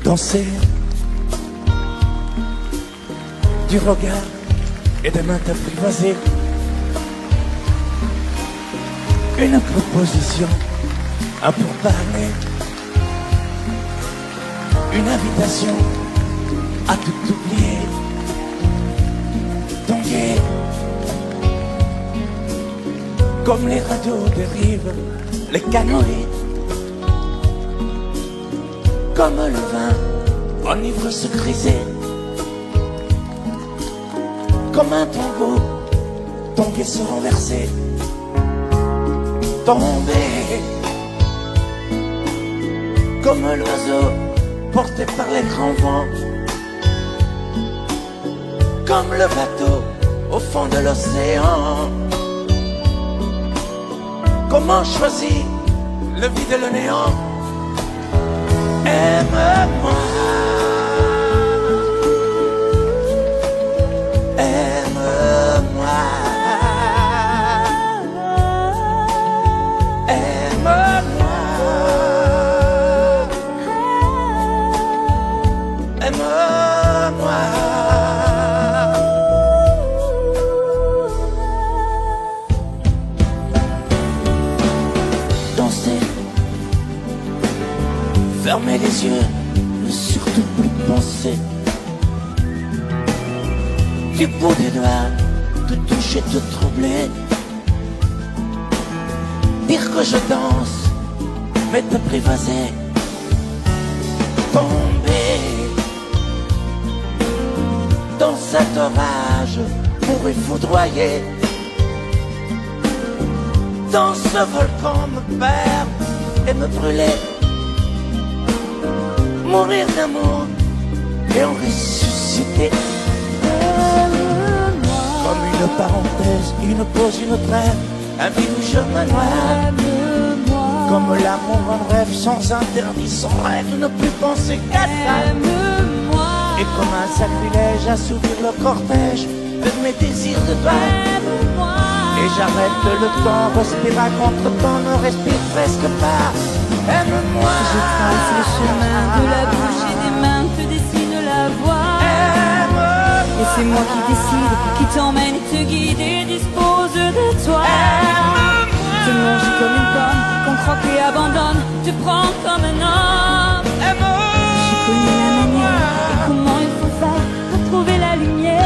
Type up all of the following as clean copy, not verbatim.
danser du regard et des mains t'apprivoiser. Une proposition, un pourparler, une invitation à tout oublier. Tanguer comme les radeaux dérivent, les canoës, comme le vin enivre se griser, comme un tombeau, tanguer se renverser, tomber comme l'oiseau porté par les grands vents, comme le bateau au fond de l'océan. Comment choisir le vide et le néant? Aime-moi, aime-moi, aime-moi, aime-moi. Danser, fermer les yeux, ne surtout plus penser. Du bout des doigts, te toucher, te troubler. Dire que je danse, mais t'apprivoiser. Tomber dans cet orage pour y foudroyer. Dans ce volcan me perdre et me brûler. Mourir d'amour et en ressusciter. Comme une parenthèse, une pause, une trêve, un vide où je me noie. Comme l'amour en rêve, sans interdit, sans règle, ne plus penser qu'à ça. Et comme un sacrilège, assouvir le cortège de mes désirs de toi. Et j'arrête le temps, respire à contre-temps, ne respire presque pas. Aime-moi. Je trace le chemin de la bouche et des mains te dessine la voie. Et c'est moi qui décide, qui t'emmène, te guide et dispose de toi. Te manger comme une pomme, qu'on croque et abandonne, te prends comme un homme. Je connais la manière et comment il faut faire pour trouver la lumière.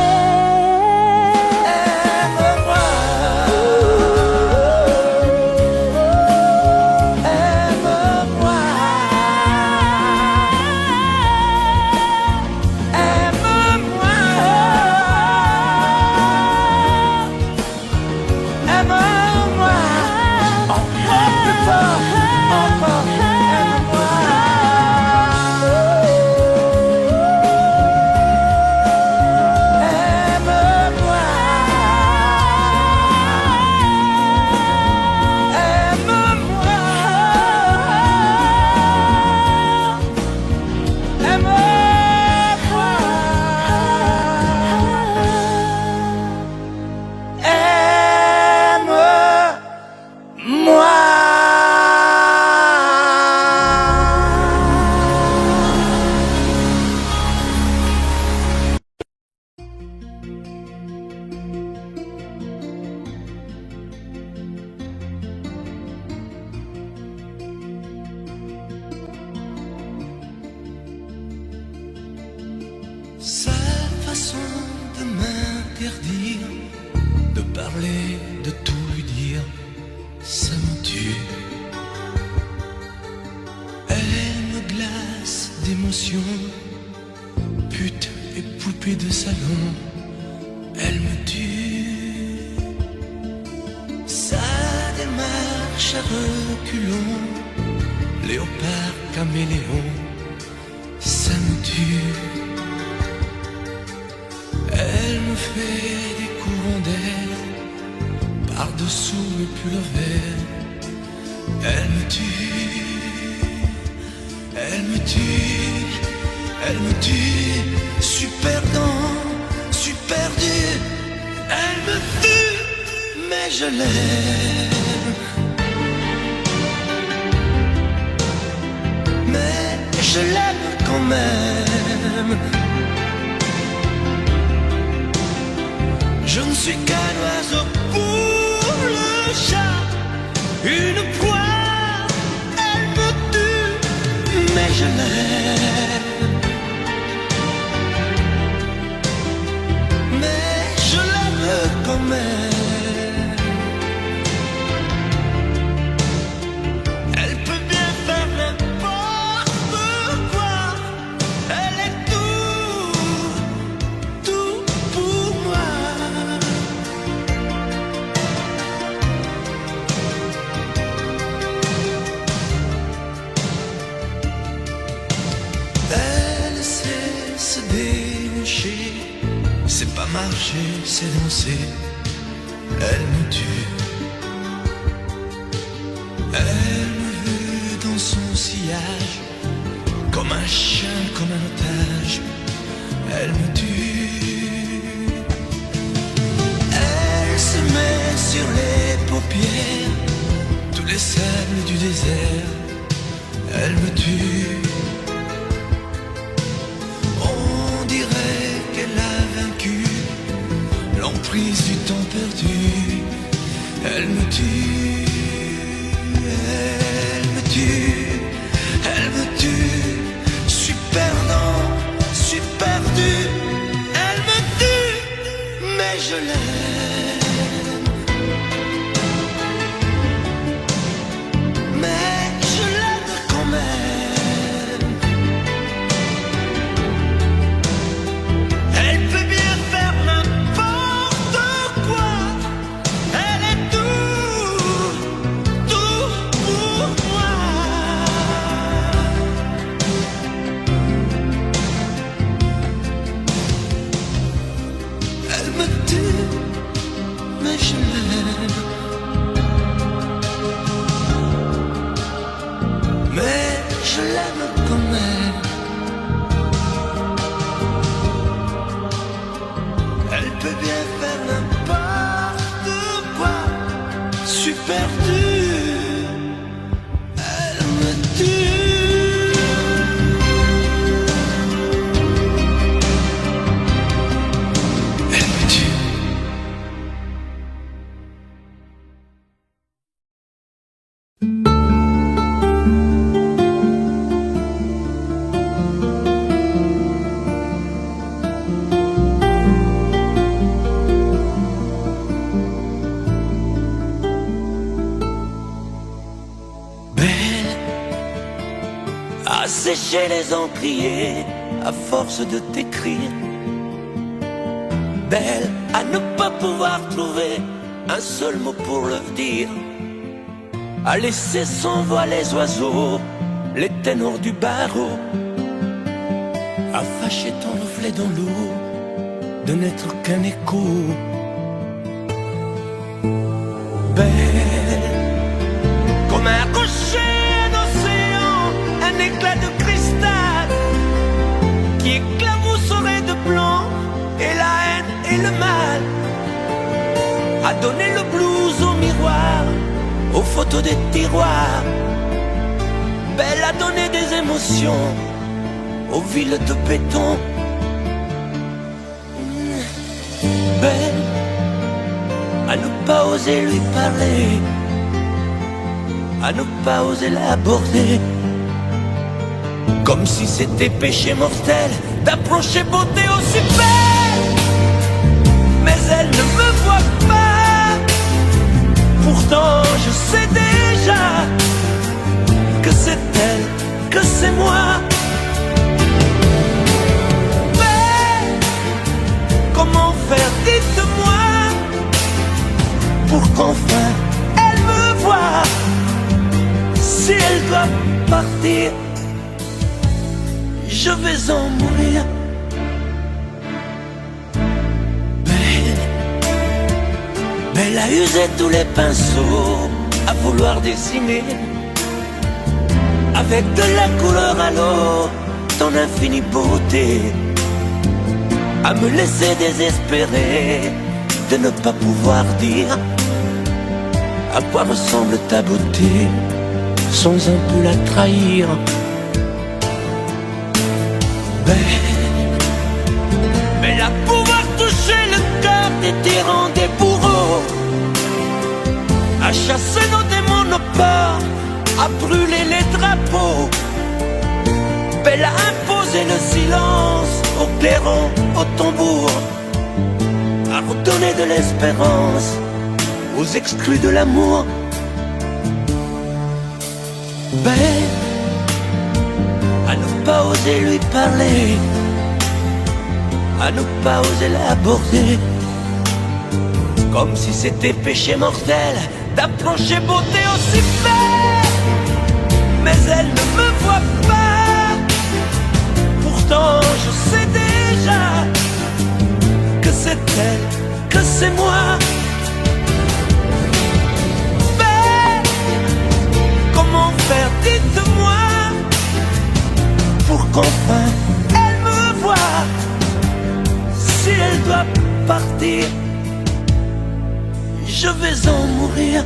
Sa façon de m'interdire de parler, de tout lui dire, ça me tue. Elle me glace d'émotion, pute et poupée de salon, elle me tue. Sa démarche à reculons, léopard caméléon, ça me tue. Elle me fait des courants d'air par-dessous mes pulls verts. Elle me tue, elle me tue, elle me tue. Super dans, super dur. Elle me tue, mais je l'aime. Mais je l'aime quand même. Je ne suis qu'un oiseau pour le chat, une proie, elle me tue, mais je l'aime. Mais je l'aime quand même. Elle peut bien faire n'importe quoi, elle est tout pour moi. Elle sait se déhancher, c'est pas marcher, c'est danser. Elle me tue. Elle me veut dans son sillage, comme un chien, comme un otage. Elle me tue. Elle se met sur les paupières tous les sables du désert. Elle me tue. On dirait qu'elle a vaincu l'emprise du temps perdu. Elle me tue. Elle me tue. Elle me tue. Je suis perdant, je suis perdu. Elle me tue, mais je l'aime. Mais je l'aime quand même. Elle peut bien faire n'importe quoi. Elle est tout pour moi. Elle me tue, mais je l'aime. Mais je l'aime quand même. Elle peut bien faire n'importe quoi. Je suis perdu. Elle me tue. Elle me tue. Belle, À sécher les encriers à force de t'écrire. Belle, à ne pas pouvoir trouver un seul mot pour le dire. À laisser s'envoler les oiseaux, les ténors du barreau. À fâcher ton reflet dans l'eau, de n'être qu'un écho. Belle, comme un rocher, un océan, un éclat de cristal qui éclabousserait de blanc et la haine et le mal. À donner le blues au miroir, aux photos des tiroirs. Belle à donner des émotions aux villes de béton. Belle à ne pas oser lui parler, à ne pas oser l'aborder, comme si c'était péché mortel d'approcher beauté aussi belle. Mais elle ne me voit pas, pourtant je sais déjà que c'est elle, que c'est moi. Mais comment faire, dites-moi, pour qu'enfin elle me voie. Si elle doit partir, je vais en mourir. Belle a usé tous les pinceaux à vouloir dessiner avec de la couleur à l'eau ton infinie beauté, à me laisser désespérer de ne pas pouvoir dire à quoi ressemble ta beauté sans un peu la trahir. Mais là pouvoir toucher le cœur des tyrans, des bourreaux, à chasser nos démons, nos peurs, à brûler les drapeaux, belle à imposer le silence aux clairons, aux tambours, à redonner de l'espérance aux exclus de l'amour. Belle à ne pas oser lui parler, à ne pas oser l'aborder, comme si c'était péché mortel d'approcher beauté aussi belle. Mais elle ne me voit pas, pourtant je sais déjà que c'est elle, que c'est moi. Belle, comment faire, dites-moi, pour qu'enfin elle me voie. Si elle doit partir, je vais en mourir.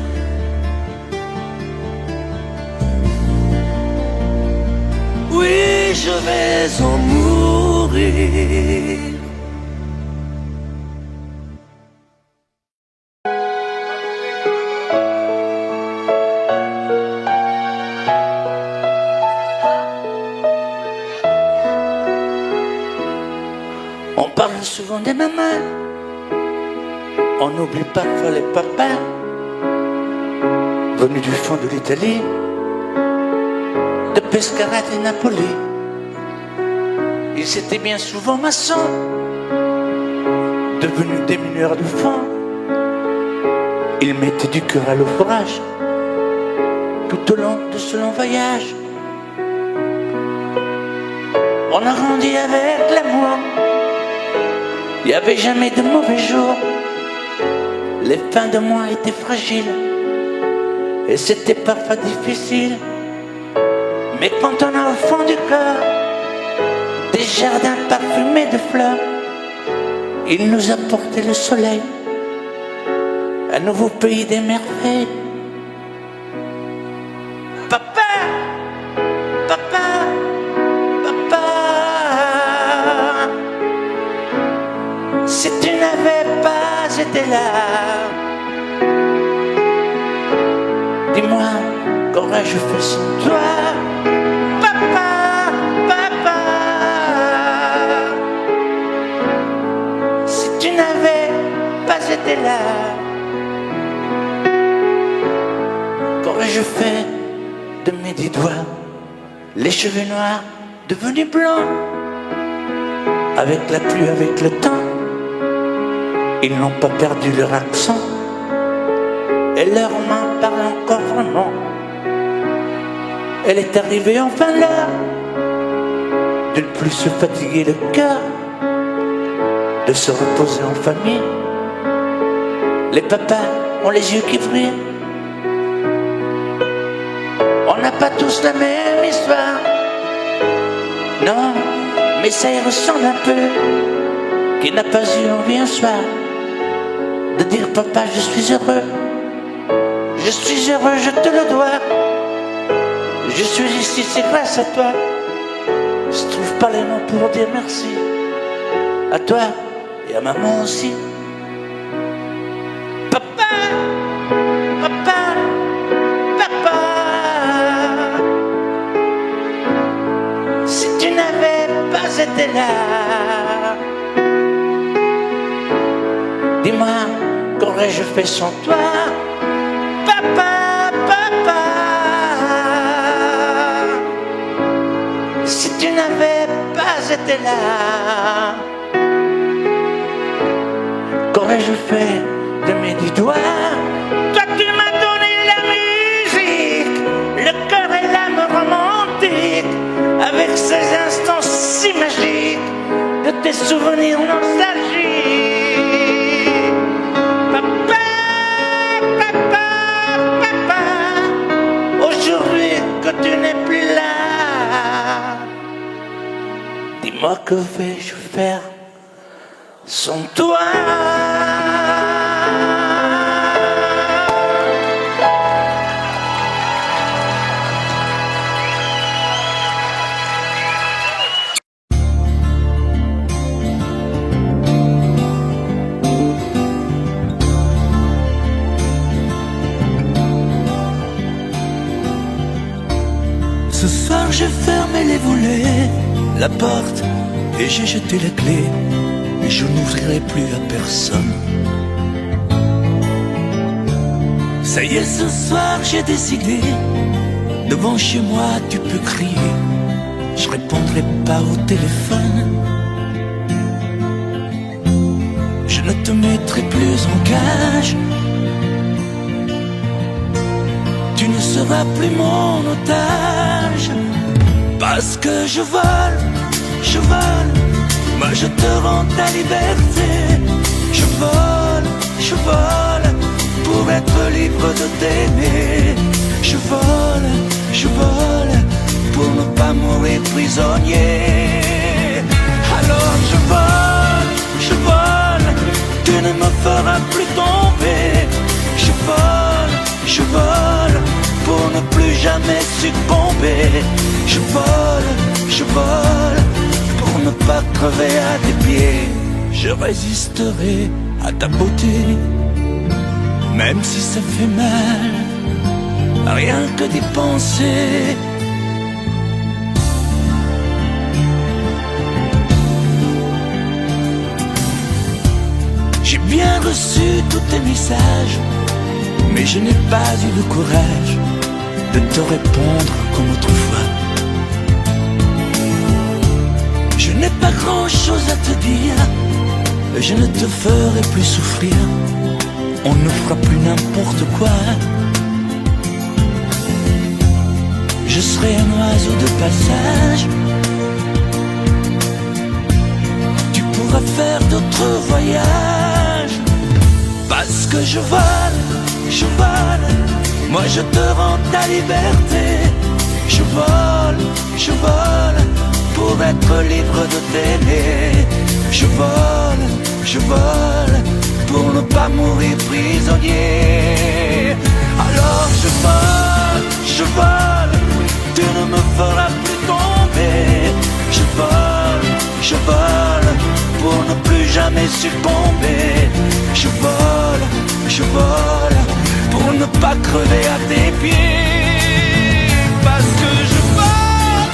Oui, je vais en mourir. On parle souvent des mamans, on oublie parfois les papas venus du fond de l'Italie, de Pescara et Napoli. Ils étaient bien souvent maçons, devenus des mineurs de fond. Ils mettaient du cœur à l'ouvrage tout au long de ce long voyage. On a grandi avec l'amour, il n'y avait jamais de mauvais jours. Les fins de mois étaient fragiles et c'était parfois difficile. Mais quand on a au fond du cœur des jardins parfumés de fleurs, il nous a porté le soleil, un nouveau pays des merveilles. Papa, papa, papa, si tu n'avais pas été là, dis-moi, qu'aurais-je fait sans toi? Papa, papa, si tu n'avais pas été là, qu'aurais-je fait de mes 10 doigts? Les cheveux noirs devenus blancs, avec la pluie, avec le temps, ils n'ont pas perdu leur accent, et leur main parle encore vraiment. Elle est arrivée enfin l'heure de ne plus se fatiguer le cœur, de se reposer en famille. Les papas ont les yeux qui brillent. On n'a pas tous la même histoire, non, mais ça y ressemble un peu. Qui n'a pas eu envie un soir de dire papa je suis heureux, je suis heureux, je te le dois. Je suis ici, c'est grâce à toi. Je trouve pas les mots pour dire merci. À toi et à maman aussi. Papa, papa, papa, si tu n'avais pas été là, dis-moi, qu'aurais-je fait sans toi? Papa, papa, si tu n'avais pas été là, qu'aurais-je fait de mes 10 doigts? Toi tu m'as donné la musique, le cœur et l'âme romantique, avec ces instants si magiques de tes souvenirs nostalgiques. Papa, papa, papa, aujourd'hui que tu n'es plus là, dis-moi que vais-je faire sans toi? Ce soir j'ai fermé les volets, la porte, et j'ai jeté la clé. Et je n'ouvrirai plus à personne. Ça y est, ce soir j'ai décidé. Devant chez moi tu peux crier, je répondrai pas au téléphone. Je ne te mettrai plus en cage. Tu ne seras plus mon otage. Parce que je vole, moi je te rends ta liberté. Je vole, pour être libre de t'aimer. Je vole, pour ne pas mourir prisonnier. Alors je vole, tu ne me feras plus tomber. Je vole, pour ne plus jamais succomber. Je vole, pour ne pas crever à tes pieds. Je résisterai à ta beauté, même si ça fait mal, rien que d'y penser. J'ai bien reçu tous tes messages, mais je n'ai pas eu le courage de te répondre comme autrefois. Je n'ai pas grand chose à te dire, je ne te ferai plus souffrir. On ne fera plus n'importe quoi. Je serai un oiseau de passage. Tu pourras faire d'autres voyages. Parce que je vole, moi je te rends ta liberté. Je vole, pour être libre de t'aimer. Je vole, pour ne pas mourir prisonnier. Alors je vole, tu ne me feras plus tomber. Je vole, pour ne plus jamais succomber. Je vole, pour ne pas crever à tes pieds. Parce que je vole,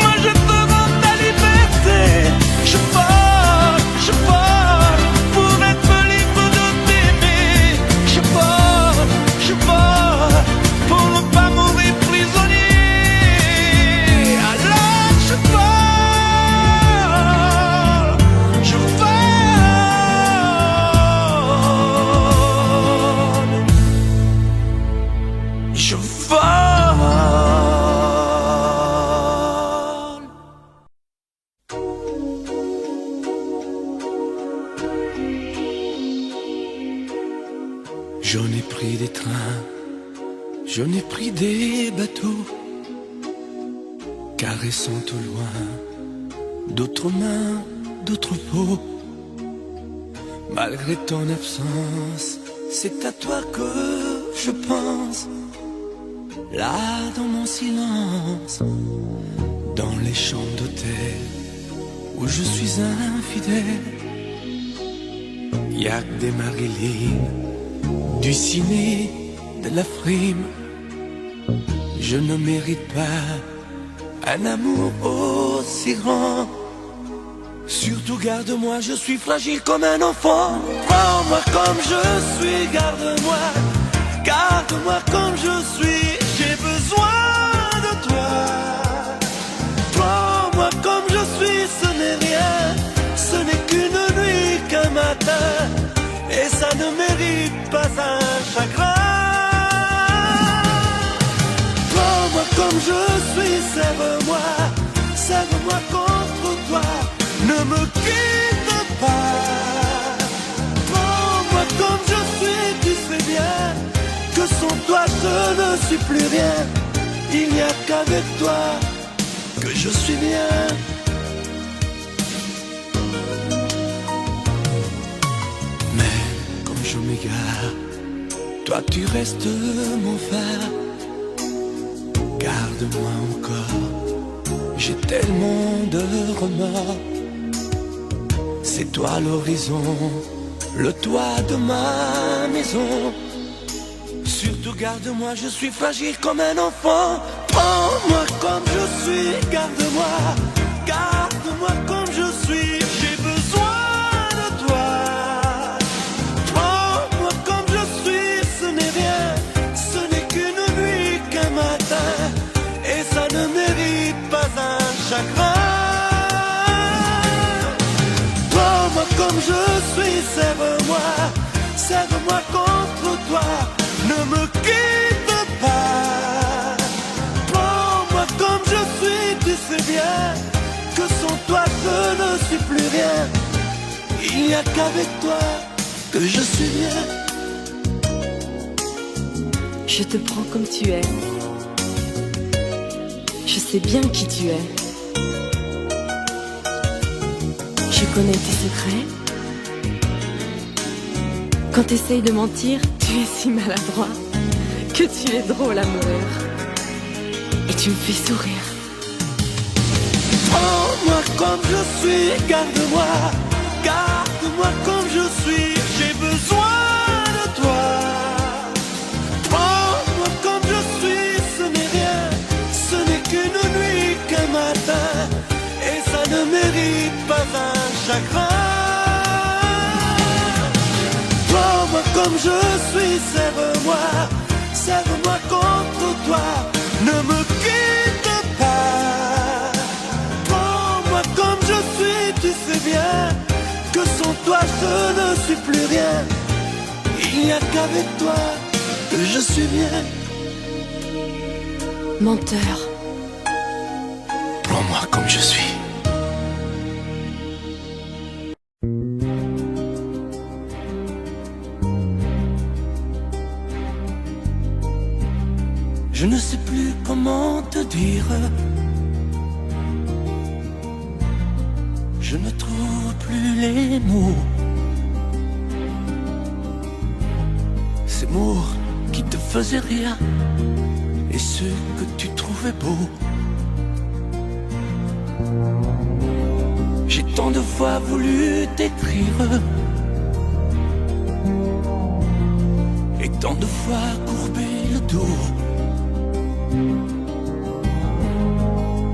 moi je te rends ta liberté. Je vole, pour être libre de t'aimer. Je vole, pour ne pas mourir prisonnier. Alors je vole, je vole. J'en ai pris des trains, j'en ai pris des bateaux, caressant au loin d'autres mains, d'autres peaux. Malgré ton absence, c'est à toi que je pense. Là dans mon silence, dans les chambres d'hôtel où je suis infidèle, y'a que des Marilyn, du ciné, de la frime. Je ne mérite pas un amour aussi grand. Surtout garde-moi, je suis fragile comme un enfant. Prends-moi comme je suis, garde-moi comme je suis. J'ai besoin de toi. Prends-moi comme je suis, ce n'est rien, ce n'est qu'une nuit, qu'un matin, et ça ne mérite pas un chagrin. Prends-moi comme je suis, serre-moi contre toi, ne me quitte pas. Prends-moi comme je suis, tu sais bien que sans toi je ne suis plus rien. Il n'y a qu'avec toi que je suis bien. Mais comme je m'égare, toi tu restes mon phare. Garde-moi encore, j'ai tellement de remords. C'est toi l'horizon, le toit de ma maison. Surtout Garde-moi, je suis fragile comme un enfant. Prends-moi comme je suis, garde-moi. Garde-moi comme je suis, j'ai besoin de toi. Prends-moi comme je suis, ce n'est rien, ce n'est qu'une nuit, qu'un matin, et ça ne mérite pas un chagrin. Prends-moi comme je suis, serre-moi, serre-moi contre toi, ne me quitte pas. Prends-moi comme je suis, tu sais bien que sans toi je ne suis plus rien. Il n'y a qu'avec toi que je suis bien. Je te prends comme tu es. Je sais bien qui tu es. Je connais tes secrets. Quand t'essayes de mentir, tu es si maladroit que tu es drôle à mourir. Et tu me fais sourire. Prends-moi comme je suis, garde-moi, garde-moi comme je suis, j'ai besoin de toi. Prends-moi comme je suis, ce n'est rien, ce n'est qu'une nuit, qu'un matin, et ça ne mérite pas un chagrin. Prends-moi comme je suis, serre-moi, serre-moi contre toi, ne me quitte pas. Prends-moi comme je suis, tu sais bien que sans toi je ne suis plus rien. Il n'y a qu'avec toi que je suis bien. Menteur. Prends-moi comme je suis. Je ne sais plus comment te dire. Je ne trouve plus les mots. Ces mots qui te faisaient rien et ceux que tu trouvais beaux. J'ai tant de fois voulu t'écrire et tant de fois courbé le dos.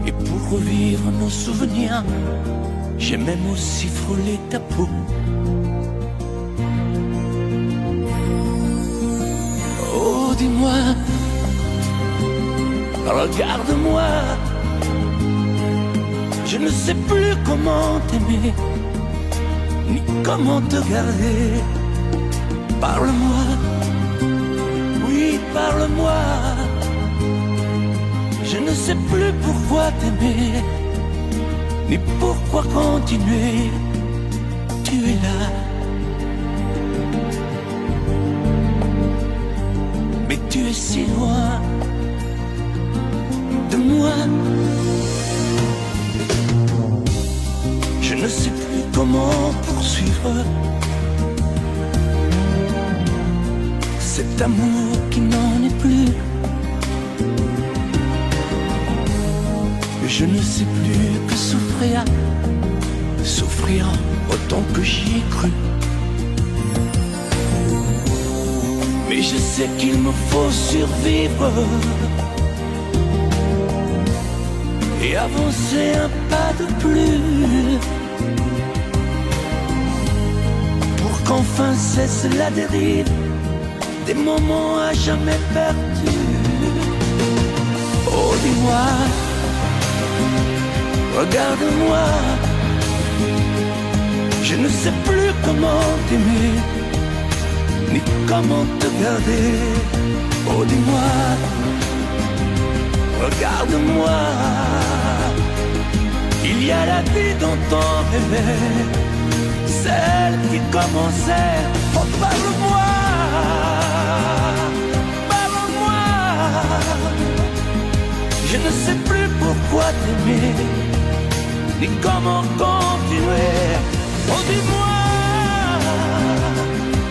Et pour revivre nos souvenirs, j'ai même aussi frôlé ta peau. Oh, dis-moi, regarde-moi, je ne sais plus comment t'aimer, ni comment te garder. Parle-moi, oui, parle-moi. Je ne sais plus pourquoi t'aimer, ni pourquoi continuer. Tu es là, mais tu es si loin de moi. Je ne sais plus comment poursuivre cet amour qui n'en est plus. Je ne sais plus que souffrir, souffrir autant que j'y ai cru. Mais je sais qu'il me faut survivre et avancer un pas de plus pour qu'enfin cesse la dérive des moments à jamais perdus. Oh, dis-moi, regarde-moi, je ne sais plus comment t'aimer, ni comment te garder. Oh, dis-moi, regarde-moi, il y a la vie dont on rêvait, celle qui commençait. Oh, parle-moi, parle-moi, je ne sais plus pourquoi t'aimer, ni comment continuer. Oh, dis-moi,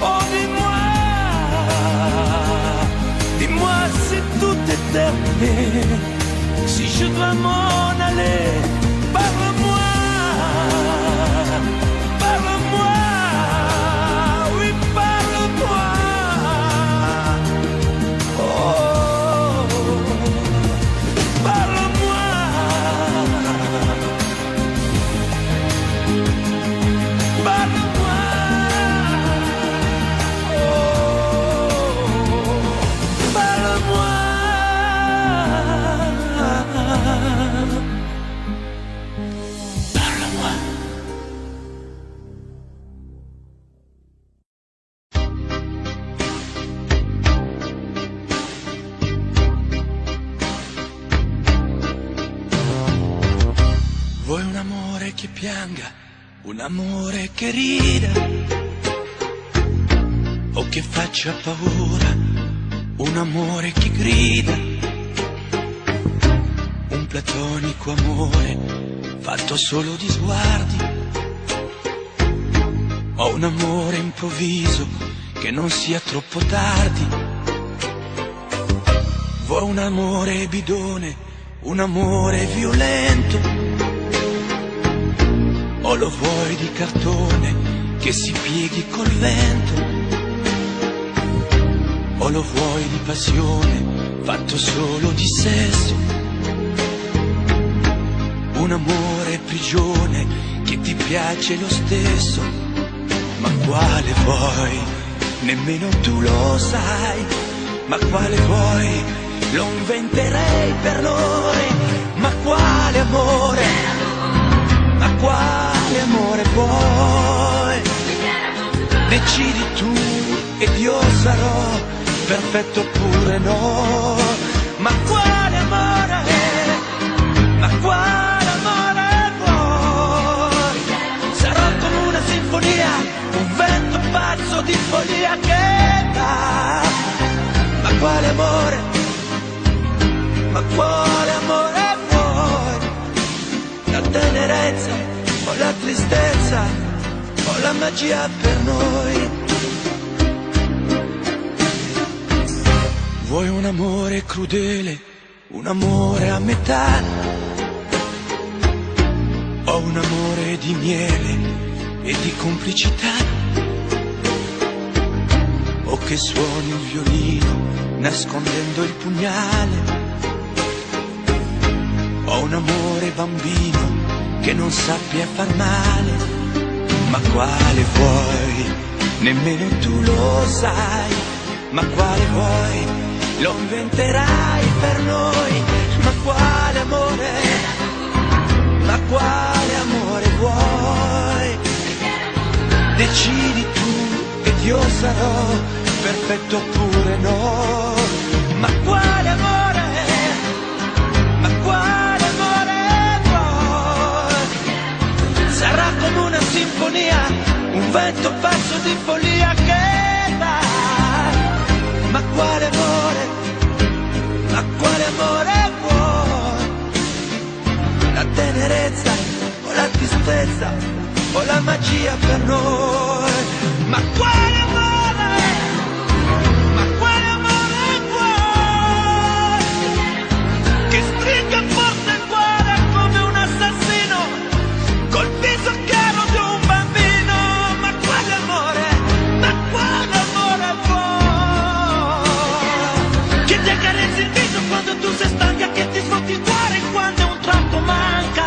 oh, dis-moi, dis-moi si tout est terminé, si je dois m'en aller. Parle-moi, parle-moi, oui, parle-moi. Oh, che pianga, un amore che rida o che faccia paura, un amore che grida, un platonico amore fatto solo di sguardi, o un amore improvviso che non sia troppo tardi. Vuoi un amore bidone, un amore violento, o lo vuoi di cartone che si pieghi col vento, o lo vuoi di passione fatto solo di sesso, un amore prigione che ti piace lo stesso. Ma quale vuoi? Nemmeno tu lo sai. Ma quale vuoi? Lo inventerei per noi. Ma quale amore? Ma quale amore vuoi? Decidi tu ed io sarò perfetto oppure no. Ma quale amore? Ma quale amore vuoi? Sarò come una sinfonia, un vento pazzo di follia che dà. Ma quale amore? Ma quale amore vuoi? La tenerezza o la tristezza o la magia per noi? Vuoi un amore crudele, un amore a metà, o un amore di miele e di complicità, o che suoni il violino nascondendo il pugnale, o un amore bambino che non sappia far male. Ma quale vuoi? Nemmeno tu lo sai. Ma quale vuoi? Lo inventerai per noi. Ma quale amore? Ma quale amore vuoi? Decidi tu ed io sarò perfetto oppure no. Ma quale amore? Ma quale amore vuoi? Sarà come una sinfonia, un vento pazzo di follia che dà. Ma quale amore? Ma quale amore vuoi? La tenerezza o la tristezza o la magia per noi? Ma quale amore? Ma quale amore vuoi? Che stringa forte il cuore come un assassino col viso chiaro di un bambino. Ma quale amore? Ma quale amore vuoi? Che ti accarezzi il viso quando tu sei stanca, che ti sfotti il cuore quando un tratto manca.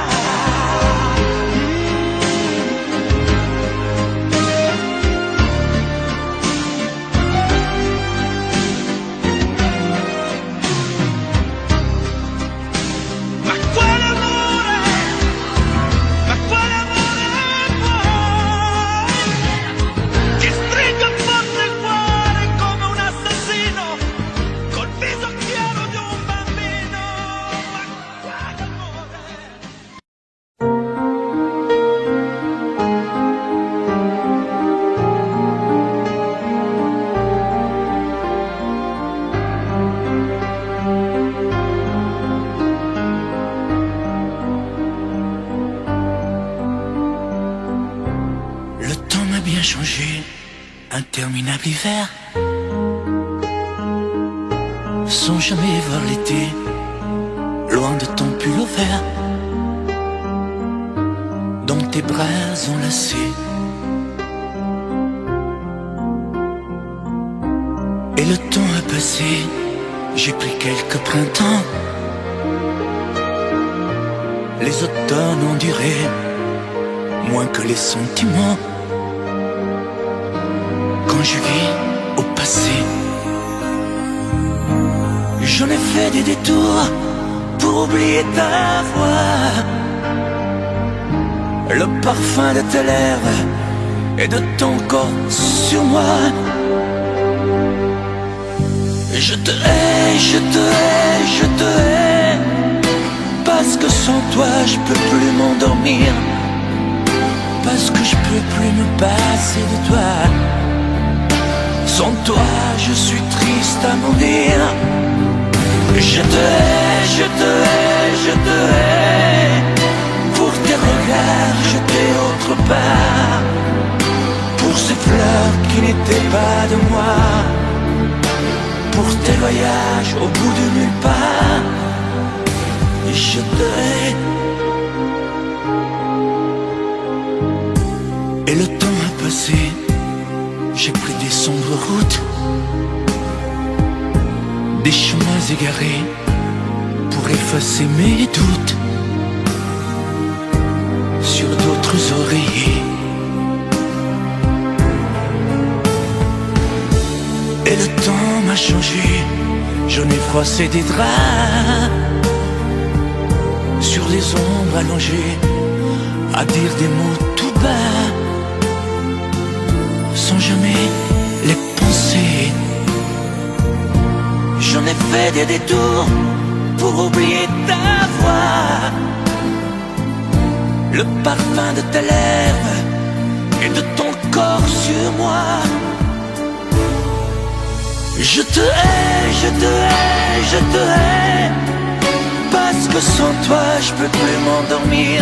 Ma quale amore? Ma quale amore vuoi? Che stringa forte il cuore come un assassino col viso chiaro di un bambino. Ma quale amore? Le temps m'a bien changé, interminable hiver, sans jamais voir l'été, loin de ton pull vert, dans tes bras enlacés. Et le temps a passé, j'ai pris quelques printemps, les automnes ont duré moins que les sentiments. Quand je vis au passé, j'en ai fait des détours pour oublier ta voix, le parfum de tes lèvres et de ton corps sur moi. Je te hais, je te hais, je te hais, parce que sans toi je peux plus m'endormir parce que je peux plus me passer de toi. Sans toi, je suis triste à mourir. Je te hais, je te hais, je te hais. Pour tes regards jetés autre part, pour ces fleurs qui n'étaient pas de moi, pour tes voyages au bout de nulle part. Je te hais. Et le temps a passé, j'ai pris des sombres routes, des chemins égarés pour effacer mes doutes sur d'autres oreillers. Et le temps m'a changé, j'en ai froissé des draps sur les ombres allongées, à dire des mots tout bas, sans jamais les penser. J'en ai fait des détours pour oublier ta voix, le parfum de tes lèvres et de ton corps sur moi. Je te hais, je te hais, je te hais, parce que sans toi je peux plus m'endormir,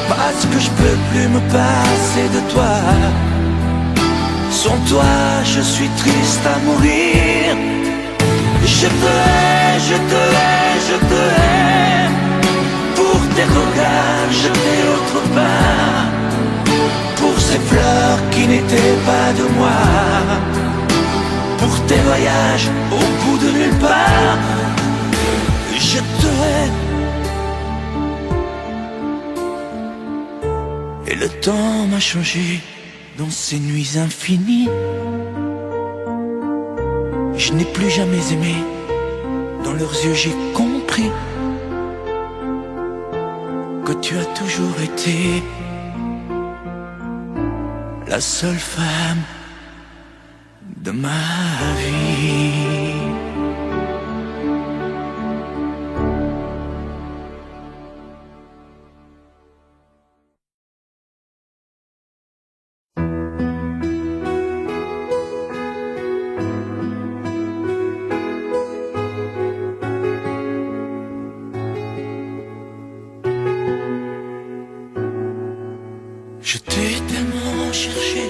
parce que je peux plus me passer de toi. Sans toi je suis triste à mourir. Je te hais, je te hais, je te hais, pour tes regards jetés autre part, pour ces fleurs qui n'étaient pas de moi, pour tes voyages au bout de nulle part. Je te hais. Et le temps m'a changé dans ces nuits infinies. Je n'ai plus jamais aimé, dans leurs yeux j'ai compris que tu as toujours été la seule femme de ma vie. Je t'ai tellement cherché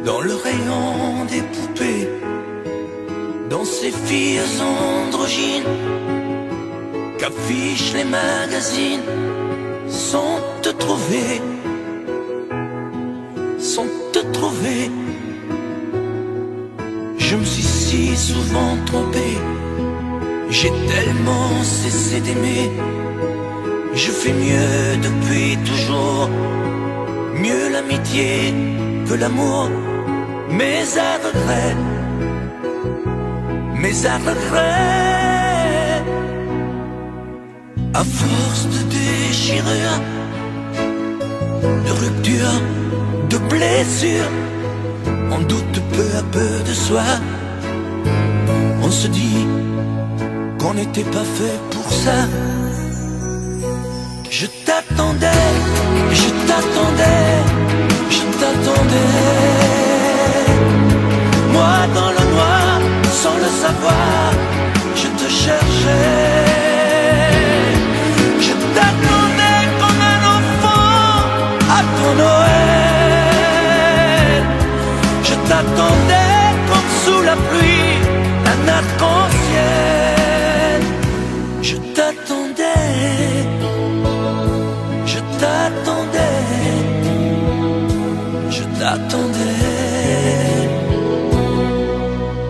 dans le rayon des poupées, dans ces filles androgynes qu'affichent les magazines, sans te trouver, sans te trouver. Je me suis si souvent trompé, j'ai tellement cessé d'aimer. Je fais mieux depuis toujours, mieux l'amitié que l'amour, mais à regret, mais à regret. À force de déchirures, de ruptures, de blessures, on doute peu à peu de soi. On se dit qu'on n'était pas fait pour ça. Je t'attendais, je t'attendais, je t'attendais. Moi dans le noir, sans le savoir, je te cherchais. Je t'attendais comme un enfant à ton Noël. Je t'attendais comme sous la pluie, un arc-en-ciel. Je t'attendais. Je t'attendais.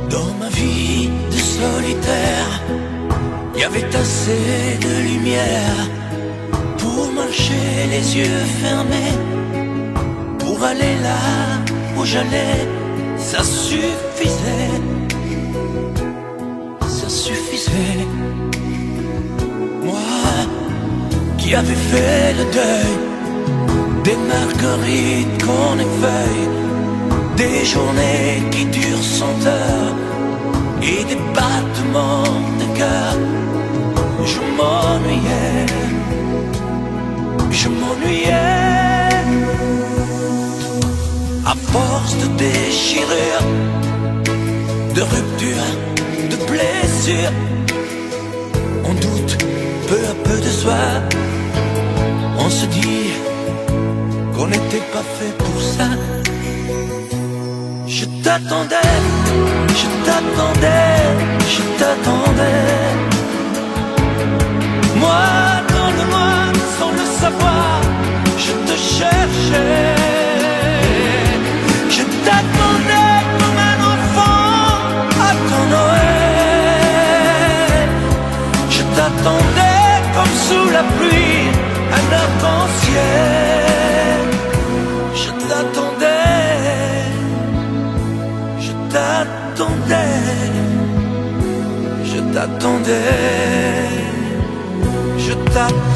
Dans ma vie de solitaire, il y avait assez de lumière pour marcher les yeux fermés, pour aller là où j'allais. Ça suffisait, ça suffisait. Moi qui avais fait le deuil des marguerites qu'on effeuille, des journées qui durent 100 heures et des battements de cœur. Je m'ennuyais, je m'ennuyais. silence de déchirure, de rupture, de blessure. On doute peu à peu de soi. On se dit qu'on n'était pas fait pour ça. Je t'attendais, je t'attendais, je t'attendais. Moi, dans le noir, sans le savoir, je te cherchais. Je t'attendais comme un enfant attend Noël. Je t'attendais comme sous la pluie un arc-en-ciel. Je t'attendais, je t'attendais, je t'attendais, je t'attendais.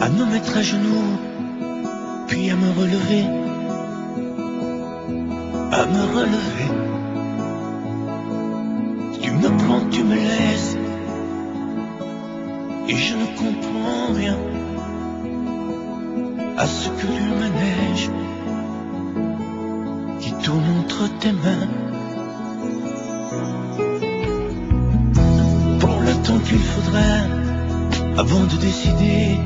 à me mettre à genoux, puis à me relever, à me relever. Tu me prends, tu me laisses, et je ne comprends rien à ce que le manège qui tourne entre tes mains. Prends le temps qu'il faudra avant de décider,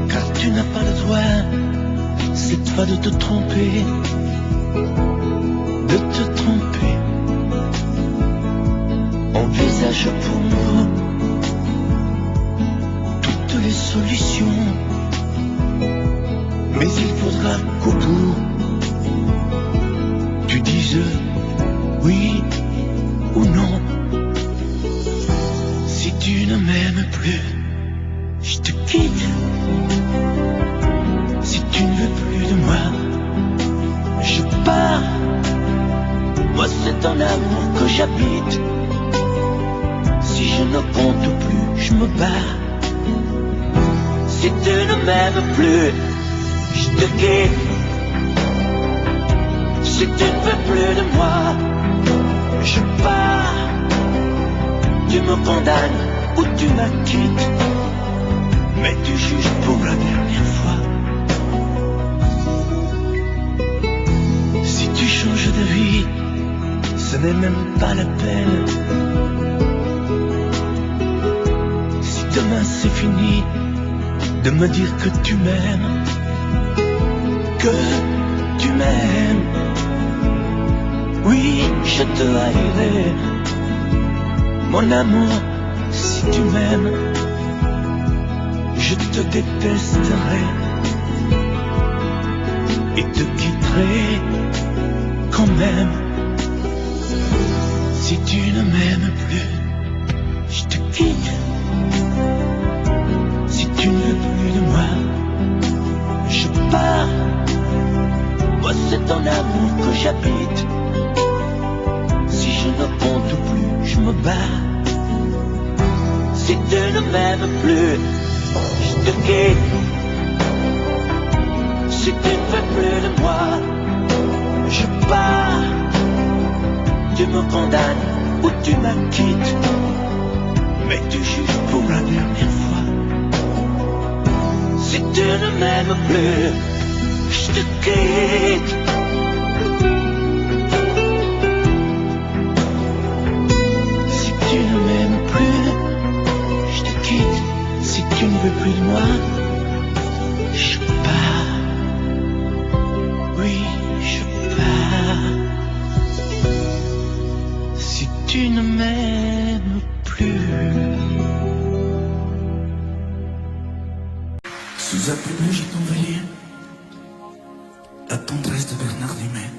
car tu n'as pas le droit cette fois de te tromper, de te tromper. Envisage pour nous toutes les solutions, mais il faudra qu'au bout tu dises oui ou non. Si tu ne m'aimes plus, je te quitte. Si tu ne veux plus de moi, je pars. Moi c'est ton amour que j'habite. Si je ne compte plus, je me barre. Si tu ne m'aimes plus, je te quitte. Si tu ne veux plus de moi, je pars. Tu me condamnes ou tu m'acquittes, mais tu juges pour la dernière fois. Si tu changes de vie, ce n'est même pas la peine. Si demain c'est fini de me dire que tu m'aimes, que tu m'aimes, oui, je te haïrai. Mon amour, si tu m'aimes, je te détesterai et te quitterai quand même. Si tu ne m'aimes plus, je te quitte. Si tu ne veux plus de moi, je pars. Moi c'est ton amour que j'habite. Si je ne compte plus, je me barre. Si tu ne m'aimes plus, je te quitte. Si tu ne veux plus de moi, je pars. Tu me condamnes ou tu m'acquittes, mais tu juges pour la dernière fois. Si tu ne m'aimes plus, je te quitte. Si tu ne m'aimes plus, je te quitte. Si tu ne veux plus de moi, je pars. Oui, je pars. Si tu ne m'aimes plus. Sous un peu bleu, j'ai envoyé la tendresse de Bernard Dumais.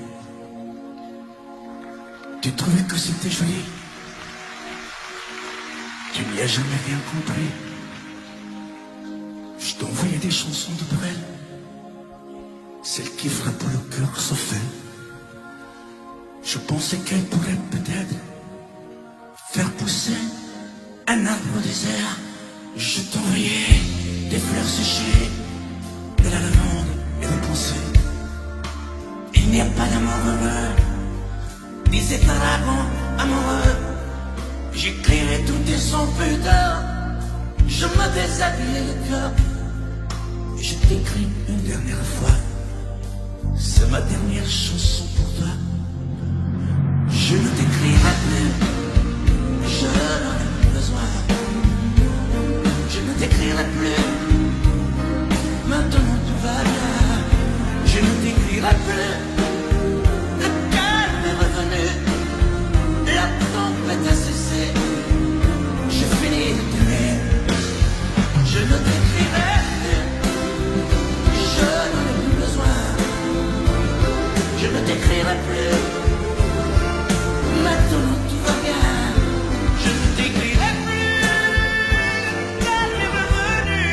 Tu trouvais que c'était joli, tu n'y as jamais rien compris. Je t'envoyais des chansons de Brel, celles qui frappent le cœur sauf elle. Je pensais qu'elle pourrait peut-être faire pousser un arbre au désert. Je t'envoyais des fleurs séchées, de la lavande et des pensées. Il n'y a pas d'amour heureux, disait un dragon amoureux. J'écrivais tout et sans pudeur, je me déshabillais le cœur. Je t'écris une dernière fois, c'est ma dernière chanson pour toi. Je ne t'écrirai plus, je n'en ai plus besoin. Je ne t'écrirai plus, maintenant tout va bien. Je ne t'écrirai plus, le calme est revenu, la tempête a cessé. Je finis de t'aimer, je ne t'écrirai plus, je n'en ai plus besoin. Je ne t'écrirai plus, maintenant tout va bien. Je ne t'écrirai plus, calme est revenu,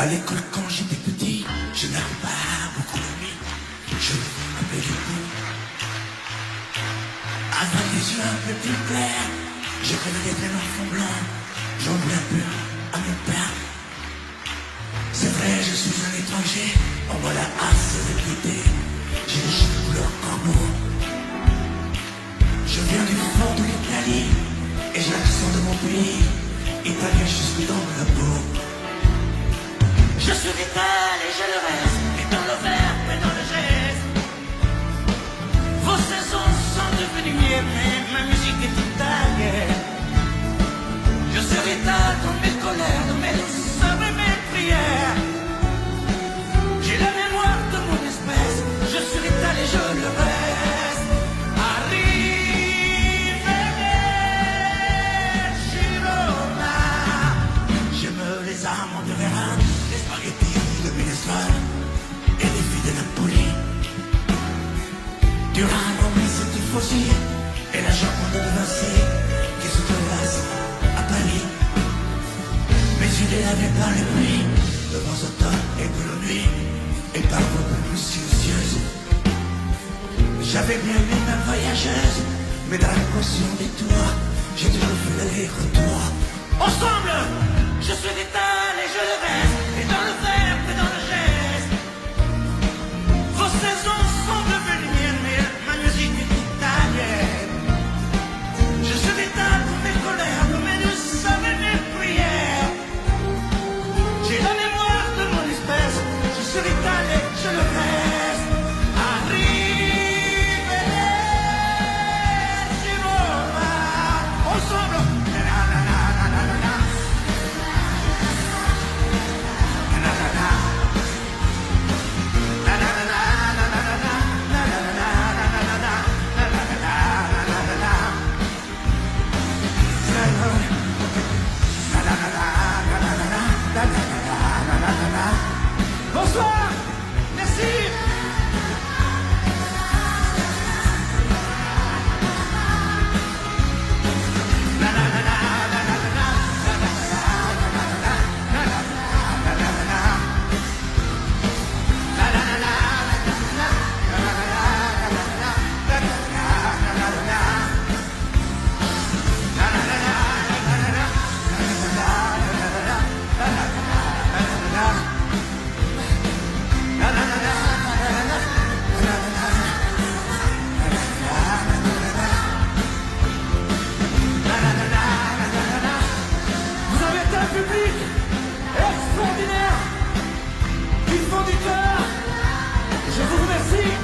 À l'école quand j'étais petit, je n'avais pas beaucoup d'amis. Je m'appelais beaucoup. Avec les yeux un peu plus clairs, je connais des enfants blancs. J'en voulais un peu à mon père. C'est vrai, je suis un étranger, on voit la hâte de quitter. J'ai les cheveux couleur corbeau. Je viens du fond de l'Italie, et j'ai l'accent de mon pays, italien jusque dans la peau. Je suis vital et je le reste, et dans le verbe et dans le geste. Vos saisons sont devenues miennes, mais ma musique est italienne. Je suis vital dans mes colères, dans mes douceurs et mes prières. J'ai la mémoire de mon espèce, je suis vital et je le reste. Arrive Girona. J'aime les amandes de Vérone, les spaghettis de minestrone et les filles de Napoli. Durano, mais c'est tifosi et la jambe de Vinci qui se terrasse à Paris. Mes idées avaient par les pluies, de vents automne et de la nuit, et par vos plus silencieuses. J'avais bien aimé ma voyageuse, mais dans l'équation des tours, j'ai toujours fait l'aller-retour. Ensemble, je suis vital et je le reste, et dans le verbe et dans le geste. Vos saisons sont devenues miennes, mais ma musique est italienne. Je suis vital pour mes colères, pour mes douceurs et mes prières. J'ai la mémoire de mon espèce, je suis vital et je le reste. Arrive Girona. Ensemble. Bonsoir, merci. Vous avez été un public extraordinaire, du fond du cœur. Je vous remercie.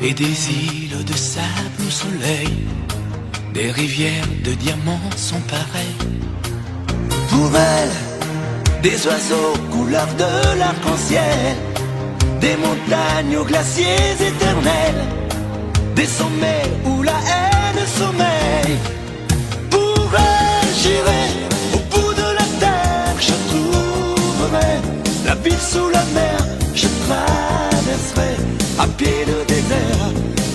Et des îles de sable au soleil, des rivières de diamants sont pareilles. Pour elle, des oiseaux couleur de l'arc-en-ciel, des montagnes aux glaciers éternels, des sommets où la haine sommeille. Pour elle, j'irai au bout de la terre, je trouverai la ville sous la mer, je traverserai à pied le désert,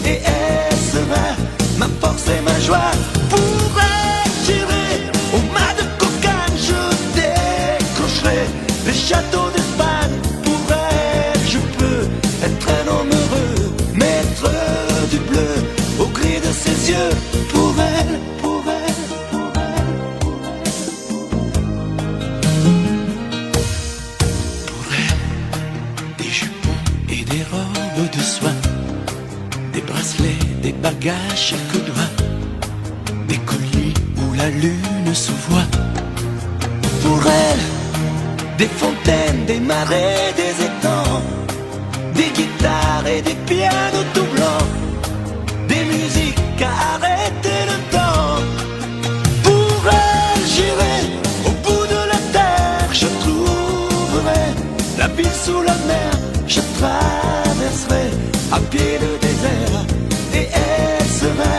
et elle sera ma force et ma joie. Pour elle, j'irai au mât de cocagne, je décrocherai les châteaux d'Espagne. Pour elle, je peux être un homme heureux, maître du bleu au gris de ses yeux. Pour elle, pour elle, pour cadeaux de soie, des bracelets, des bagages quelques doigts, des colliers où la lune se voit. Pour elle, des fontaines, des marais, des étangs, des guitares et des pianos tout blancs, des musiques à arrêter le temps. Pour elle, j'irai au bout de la terre, je trouverai la ville sous la mer, je traverserai à pied le désert, et elle sera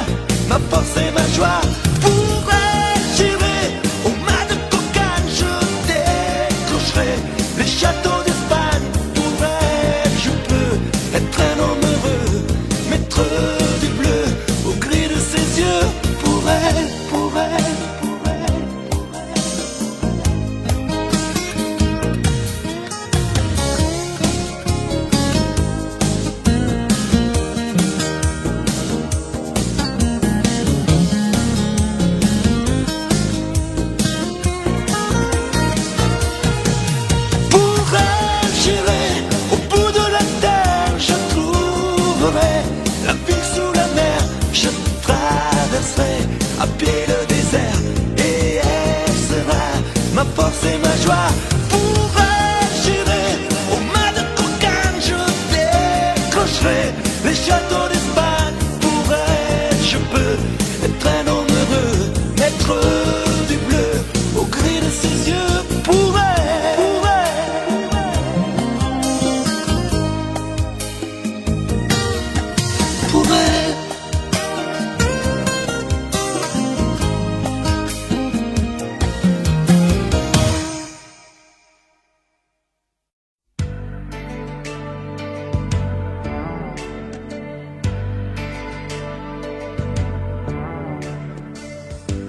ma force et ma joie. Pour elle, j'irai au mât de cocagne, je décrocherai les châteaux d'Espagne. Pour elle, je peux être un homme heureux, maître du bleu au gris de ses yeux. Pour elle, pour elle, pour elle, pour elle. Pour elle, j'irai au bout de la terre, je trouverai la ville sous la mer, je traverserai à pied le désert, et elle sera ma force et ma joie. Pour elle, j'irai au mât de cocagne, je décrocherai les châteaux d'Espagne. Pour elle, je peux être un homme heureux, maître du bleu au gris de ses yeux. Pour elle, pour elle, pour elle.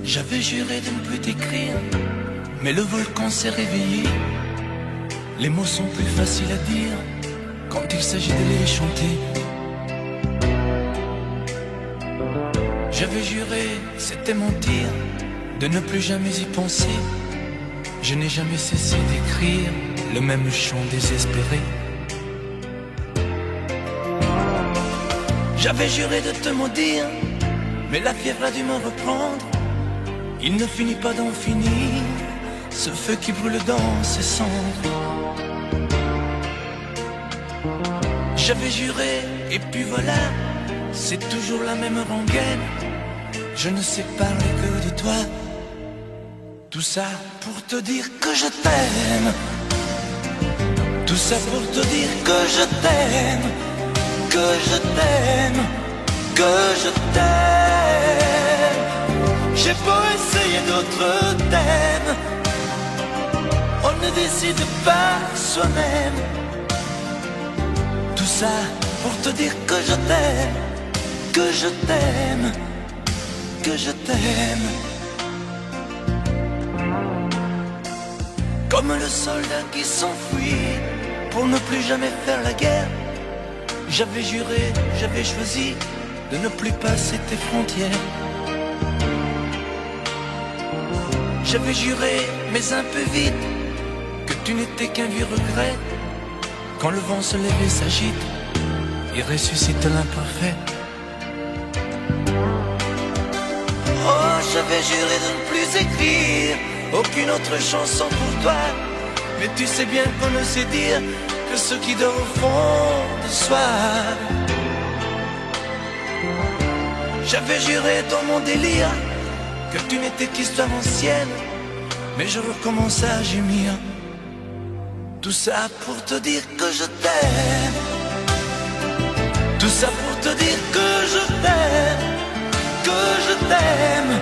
J'avais juré de ne plus t'écrire, mais le volcan s'est réveillé. Les mots sont plus faciles à dire quand il s'agit de les chanter. J'avais juré, c'était mentir, de ne plus jamais y penser. Je n'ai jamais cessé d'écrire le même chant désespéré. J'avais juré de te maudire, mais la fièvre a dû me reprendre. Il ne finit pas d'en finir, ce feu qui brûle dans ses cendres. J'avais juré, et puis voilà, c'est toujours la même rengaine. Je ne sais parler que de toi. Tout ça pour te dire que je t'aime. Tout ça pour te dire que je t'aime, que je t'aime, que je t'aime. J'ai beau essayer d'autres thèmes, on ne décide pas soi-même. Tout ça pour te dire que je t'aime, que je t'aime, que je t'aime. Comme le soldat qui s'enfuit pour ne plus jamais faire la guerre. J'avais juré, j'avais choisi de ne plus passer tes frontières. J'avais juré, mais un peu vite, que tu n'étais qu'un vieux regret. Quand le vent se lève et s'agite, il ressuscite l'imparfait. Oh, j'avais juré de ne plus écrire aucune autre chanson pour toi. Mais tu sais bien qu'on ne sait dire que ce qui dort au fond de soi. J'avais juré dans mon délire que tu n'étais qu'histoire ancienne, mais je recommence à gémir. Tout ça pour te dire que je t'aime. Tout ça pour te dire que je t'aime, que je t'aime,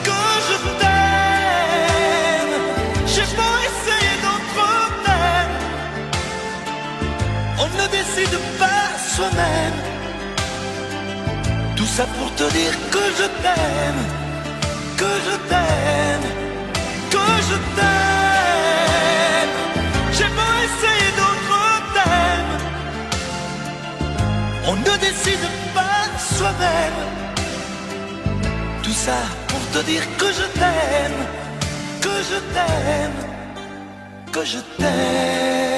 que je t'aime. J'ai beau essayer d'autres thèmes, on ne décide pas soi-même. Tout ça pour te dire que je t'aime, que je t'aime, que je t'aime. J'ai beau essayer d'autres thèmes, on ne décide pas soi-même. Tout ça pour te dire que je t'aime, que je t'aime, que je t'aime.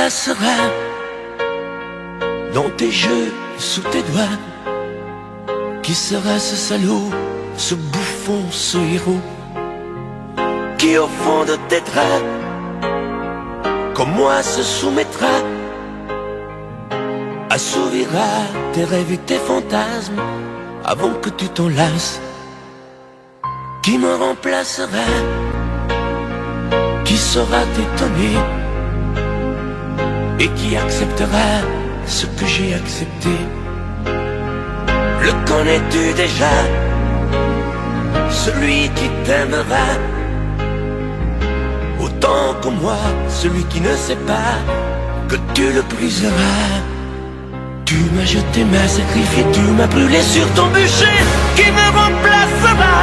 remplacera dans tes jeux, sous tes doigts. Qui sera ce salaud, ce bouffon, ce héros qui au fond de tes draps, comme moi, se soumettra, assouvira tes rêves et tes fantasmes avant que tu t'en lasses. Qui me remplacera, qui saura t'étonner et qui acceptera ce que j'ai accepté. Le connais-tu déjà, celui qui t'aimera autant que moi, celui qui ne sait pas que tu le briseras. Tu m'as jeté, m'as sacrifié, tu m'as brûlé sur ton bûcher. Qui me remplacera?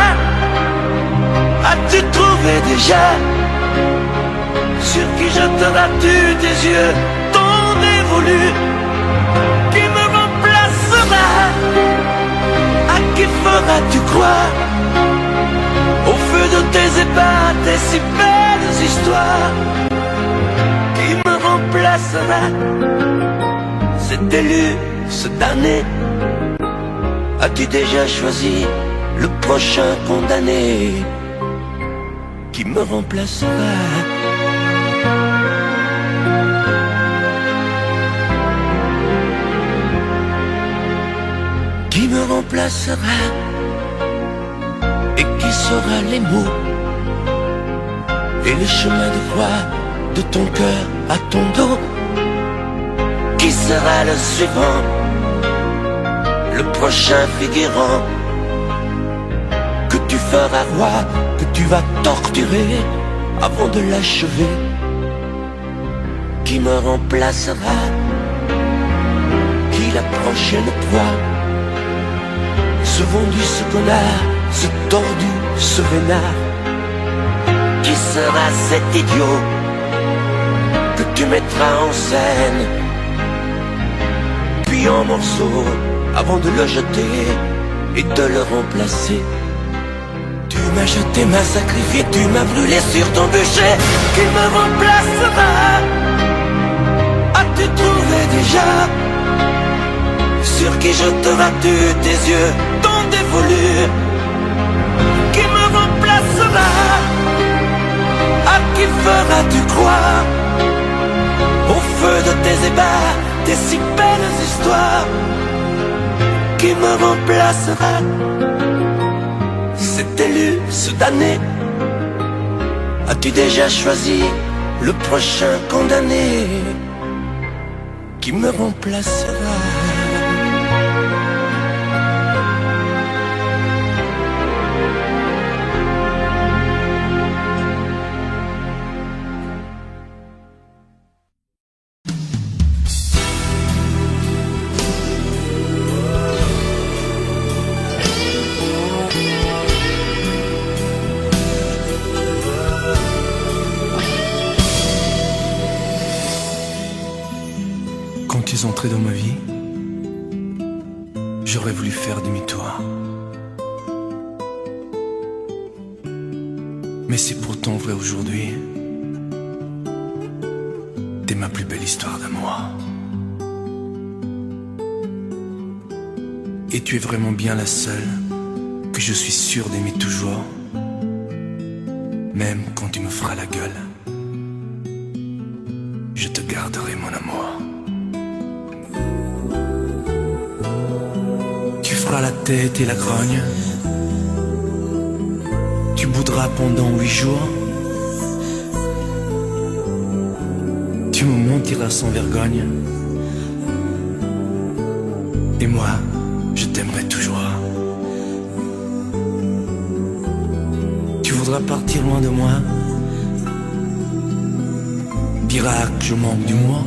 As-tu trouvé déjà sur qui jeteras-tu tes yeux ton dévolu? Qui me remplacera? À qui feras-tu croire au feu de tes ébats, tes si belles histoires? Qui me remplacera? Cet élu, ce damné, as-tu déjà choisi le prochain condamné? Qui me remplacera? Qui me remplacera? Et qui saura les mots et le chemin de croix de ton cœur à ton dos? Qui sera le suivant, le prochain figurant que tu feras roi, que tu vas torturer avant de l'achever? Qui me remplacera? Qui la prochaine proie? Ce vendu, ce connard, ce tordu, ce vénard? Qui sera cet idiot que tu mettras en scène, puis en morceaux, avant de le jeter et de le remplacer? Tu m'as jeté, m'as sacrifié, tu m'as brûlé sur ton bûcher. Qui me remplacera? As-tu trouvé déjà sur qui jeteras-tu tes yeux ton dévolu? Qui me remplacera? À qui feras-tu croire au feu de tes ébats, tes si belles histoires? Qui me remplacera? Cet élu, ce damné, as-tu déjà choisi le prochain condamné? Qui me remplacera? Quand tu es entré dans ma vie, j'aurais voulu faire demi-tour. Mais c'est pourtant vrai aujourd'hui. T'es ma plus belle histoire d'amour. Et tu es vraiment bien la seule que je suis sûr d'aimer toujours. Même quand tu me feras la gueule, je te garderai mon amour. Tu feras la tête et la grogne, tu boudras pendant 8 jours, tu me mentiras sans vergogne, et moi, je t'aimerai toujours. Tu voudras partir loin de moi, diras que je manque d'humour,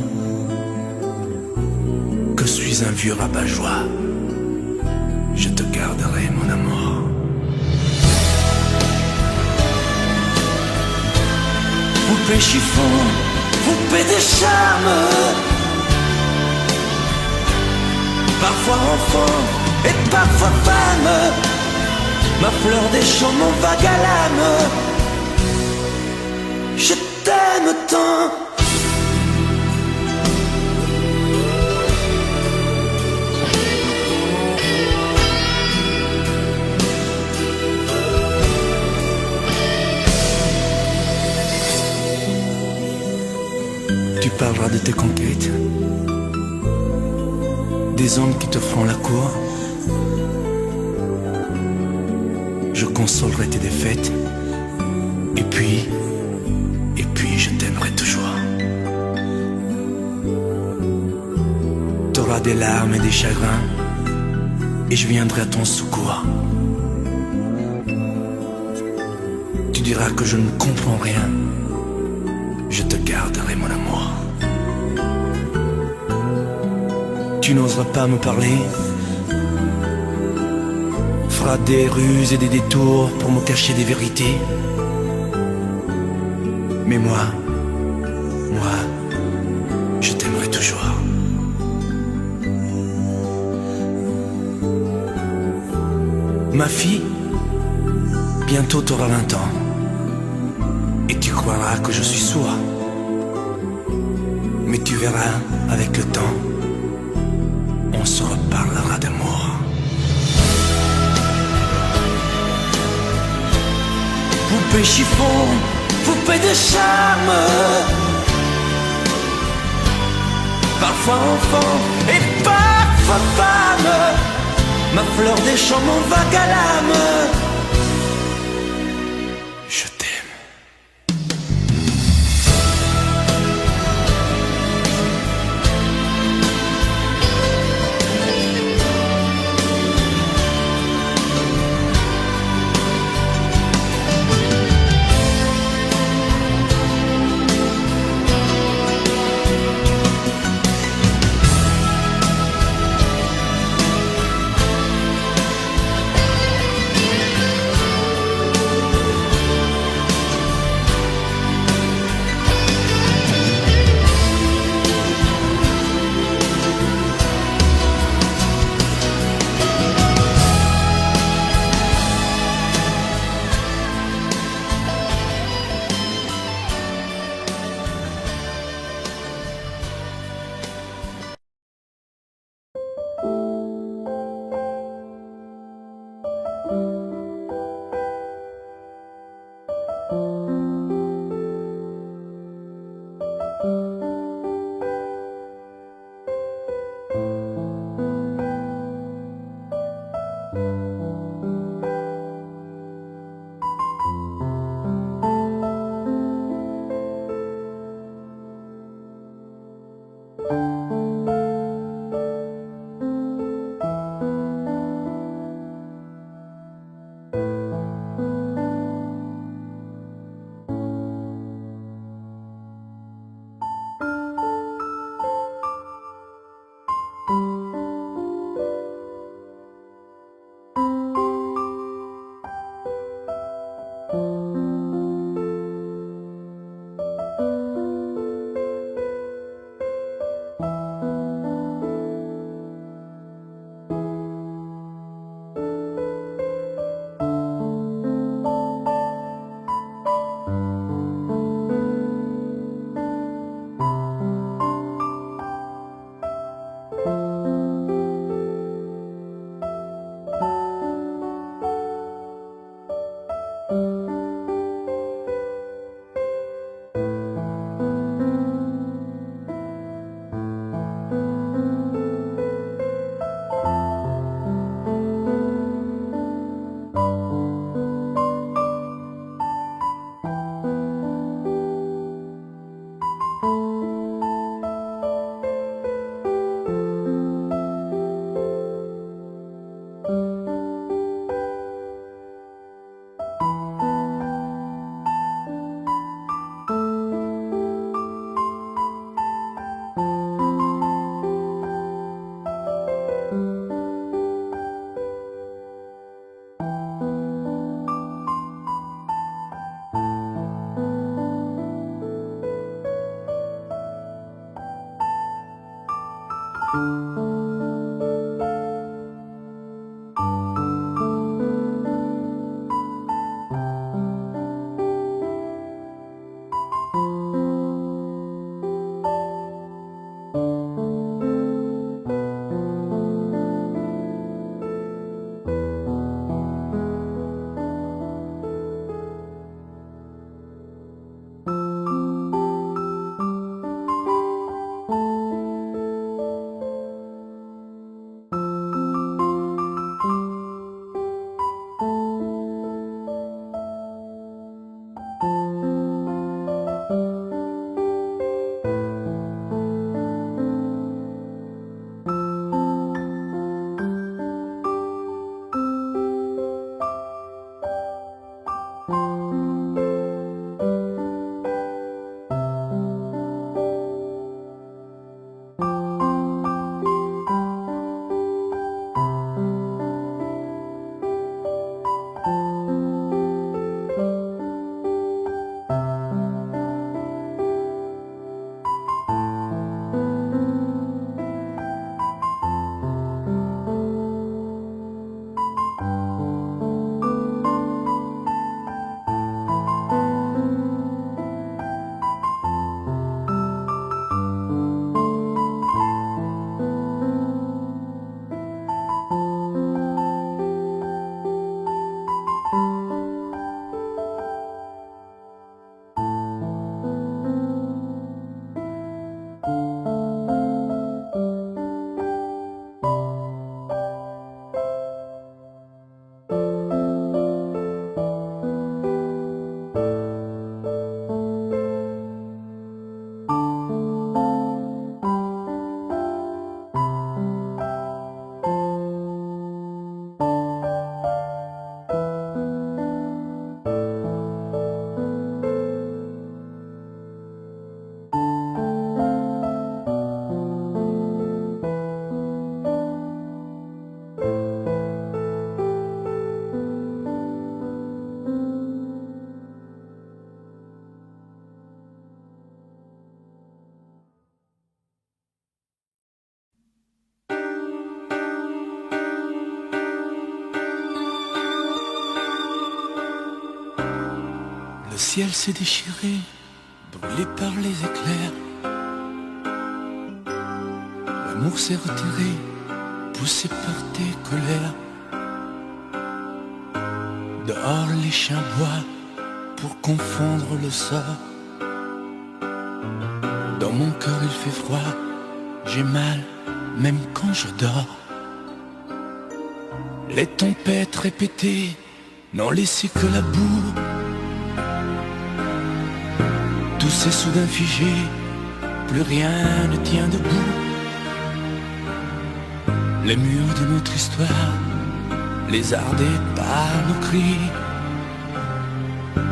que je suis un vieux rabat-joie. Je te garderai mon amour. Poupée chiffon, poupée des charmes, parfois enfant et parfois femme, ma fleur des champs, mon vague à l'âme. Je t'aime tant parleras de tes conquêtes, des hommes qui te feront la cour. Je consolerai tes défaites, et puis je t'aimerai toujours. T'auras des larmes et des chagrins, et je viendrai à ton secours. Tu diras que je ne comprends rien, je te garderai mon amour. Tu n'oseras pas me parler, feras des ruses et des détours pour me cacher des vérités. Mais moi, je t'aimerai toujours. Ma fille, bientôt t'auras 20 ans, et tu croiras que je suis sourd. Mais tu verras, avec le temps, on se reparlera d'amour. Poupée chiffon, poupée de charme, parfois enfant et parfois femme, ma fleur des champs, mon vague à l'âme. Je t'aime. Le ciel s'est déchiré, brûlé par les éclairs. L'amour s'est retiré, poussé par tes colères. Dehors les chiens boient pour confondre le sort. Dans mon cœur il fait froid, j'ai mal même quand je dors. Les tempêtes répétées n'ont laissé que la boue. Tout s'est soudain figé, plus rien ne tient debout. Les murs de notre histoire, lézardés par nos cris,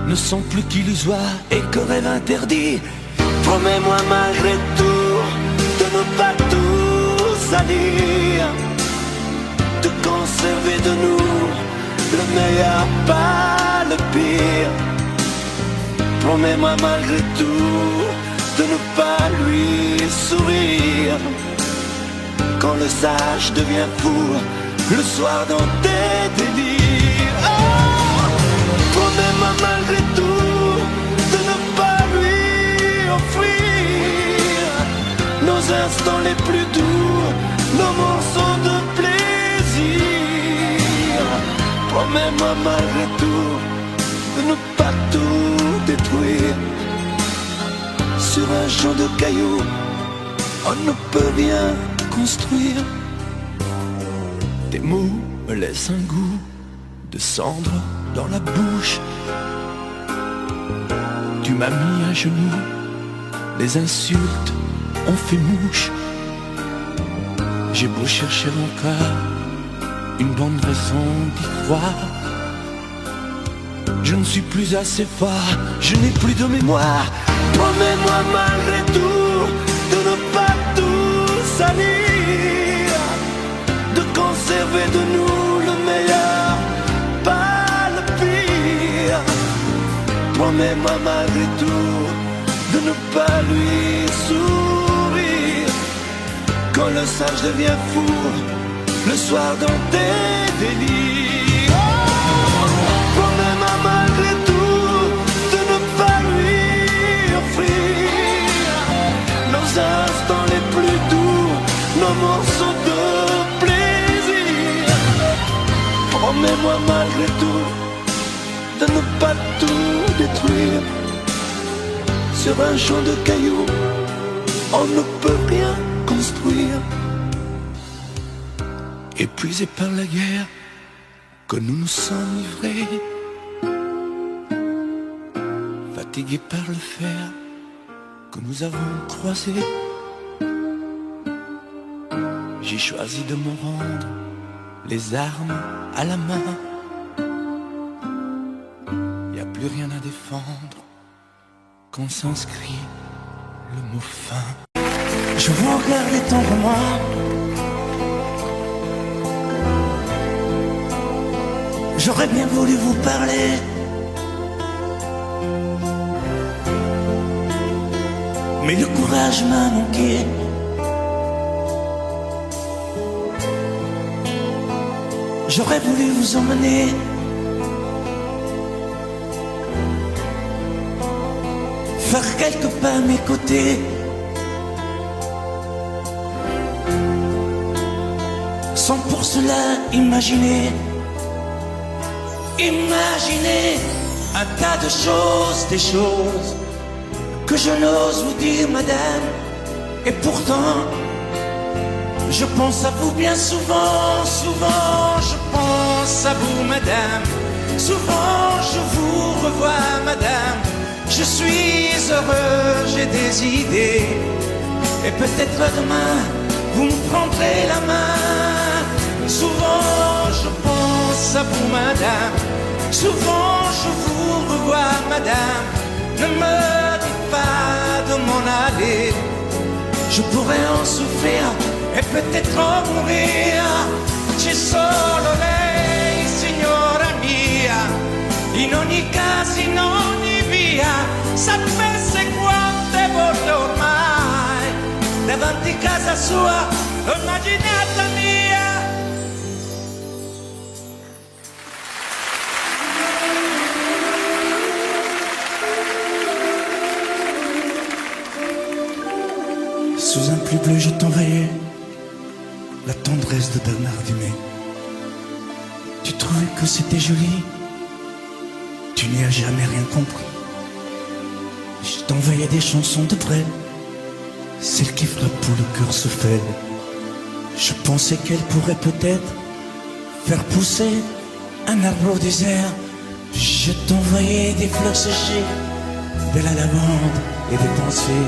ne sont plus qu'illusoires et que rêve interdit. Promets-moi malgré tout de ne pas tout salir, de conserver de nous le meilleur, pas le pire. Promets-moi malgré tout de ne pas lui sourire quand le sage devient fou le soir dans tes délires. Oh, promets-moi malgré tout de ne pas lui offrir nos instants les plus doux, nos morceaux de plaisir. Promets-moi malgré tout de ne pas tout détruire. Sur un champ de cailloux, on ne peut rien construire. Tes mots me laissent un goût de cendre dans la bouche. Tu m'as mis à genoux, les insultes ont fait mouche. J'ai beau chercher encore une bonne raison d'y croire, je ne suis plus assez fort, je n'ai plus de mémoire. Promets-moi malgré tout de ne pas tout salir, de conserver de nous le meilleur, pas le pire. Promets-moi malgré tout de ne pas lui sourire quand le sage devient fou le soir dans tes délires. Oh, promets-moi malgré tout de ne pas lui offrir nos instants les plus doux, nos morceaux de plaisir. Promets-moi malgré tout de ne pas tout détruire. Sur un champ de cailloux, on ne peut rien construire. Épuisés par la guerre que nous nous sommes livrés, fatigués par le fer que nous avons croisé, j'ai choisi de me rendre les armes à la main. Y a plus rien à défendre quand s'inscrit le mot fin. Je vous regarde tendrement. J'aurais bien voulu vous parler. Mais le courage m'a manqué. J'aurais voulu vous emmener faire quelques pas à mes côtés. Sans pour cela imaginer un tas de choses, des choses que je n'ose vous dire, madame. Et pourtant, je pense à vous bien souvent, souvent je pense à vous, madame. Souvent je vous revois, madame. Je suis heureux, j'ai des idées. Et peut-être demain, vous me prendrez la main. Souvent je pense à vous, madame. Souvent je vous revois, madame. Ne me dites pas de m'en aller. Je pourrais en souffrir e peut-être en mourir. C'è solo lei, signora mia. In ogni caso, in ogni via. Sapesse quante volte ormai davanti a casa sua l'ho immaginata mia. Sous un pluie bleu, je t'envoyais la tendresse de Bernard Dumay. Tu trouvais que c'était joli, tu n'y as jamais rien compris. Je t'envoyais des chansons de Brel, celles qui frappent où le cœur se fêle. Je pensais qu'elle pourrait peut-être faire pousser un arbre au désert. Je t'envoyais des fleurs séchées, de la lavande et des pensées.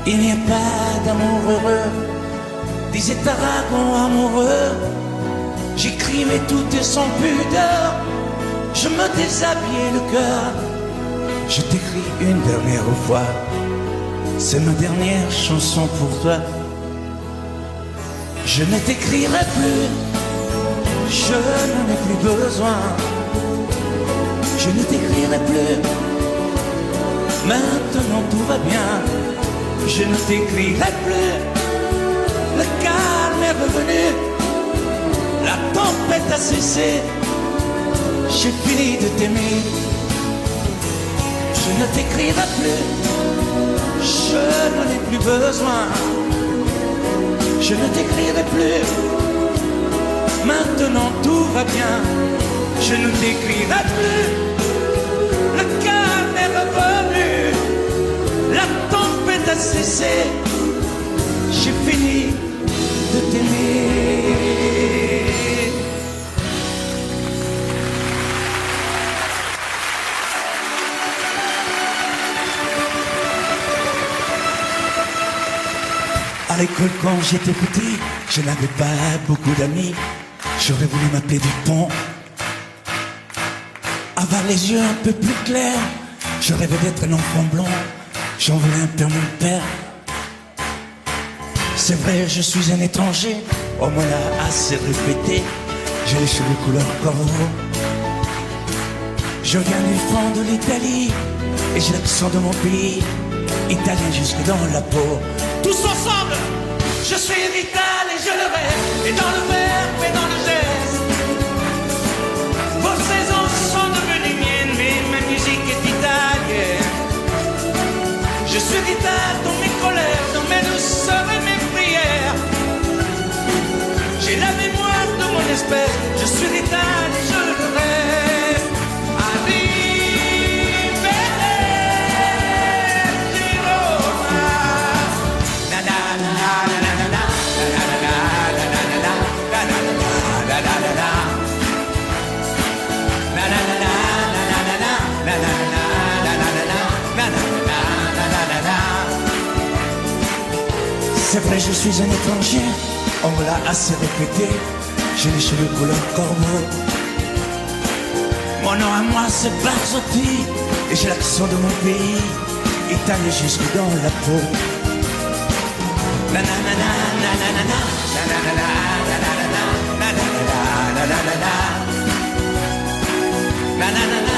Il n'y a pas d'amour heureux, disait Aragon amoureux. J'écrivais tout et sans pudeur, je me déshabillais le cœur. Je t'écris une dernière fois, c'est ma dernière chanson pour toi. Je ne t'écrirai plus, je n'en ai plus besoin. Je ne t'écrirai plus, maintenant tout va bien. Je ne t'écrirai plus, le calme est revenu, la tempête a cessé, j'ai fini de t'aimer. Je ne t'écrirai plus, je n'en ai plus besoin. Je ne t'écrirai plus, maintenant tout va bien. Je ne t'écrirai plus, le calme est revenu, la tempête a cessé, j'ai fini de t'aimer. À l'école quand j'étais petit, je n'avais pas beaucoup d'amis. J'aurais voulu m'appeler Dupont, avoir les yeux un peu plus clairs. Je rêvais d'être un enfant blond, j'en voulais un peu à mon père. C'est vrai, je suis un étranger, on me l'a assez répété. J'ai les cheveux couleur corbeau. Je viens du fond de l'Italie et j'ai l'accent de mon pays, italien jusque dans la peau. Tous ensemble, je suis vital et je le rêve, et dans le verbe et dans le geste. Vos saisons sont devenues miennes, mais ma musique est italienne. Je suis vital dans mes colères, dans mes douceurs et mes prières. J'ai la mémoire de mon espèce, je suis vital et je le reste. C'est vrai, je suis un étranger, on me l'a assez répété. J'ai les cheveux couleur corbeau. Mon nom à moi c'est Barzotti, et j'ai l'accent de mon pays, étalé jusque dans la peau. Nanana, nanana, nanana, nanana, nanana, nanana, nanana, nanana.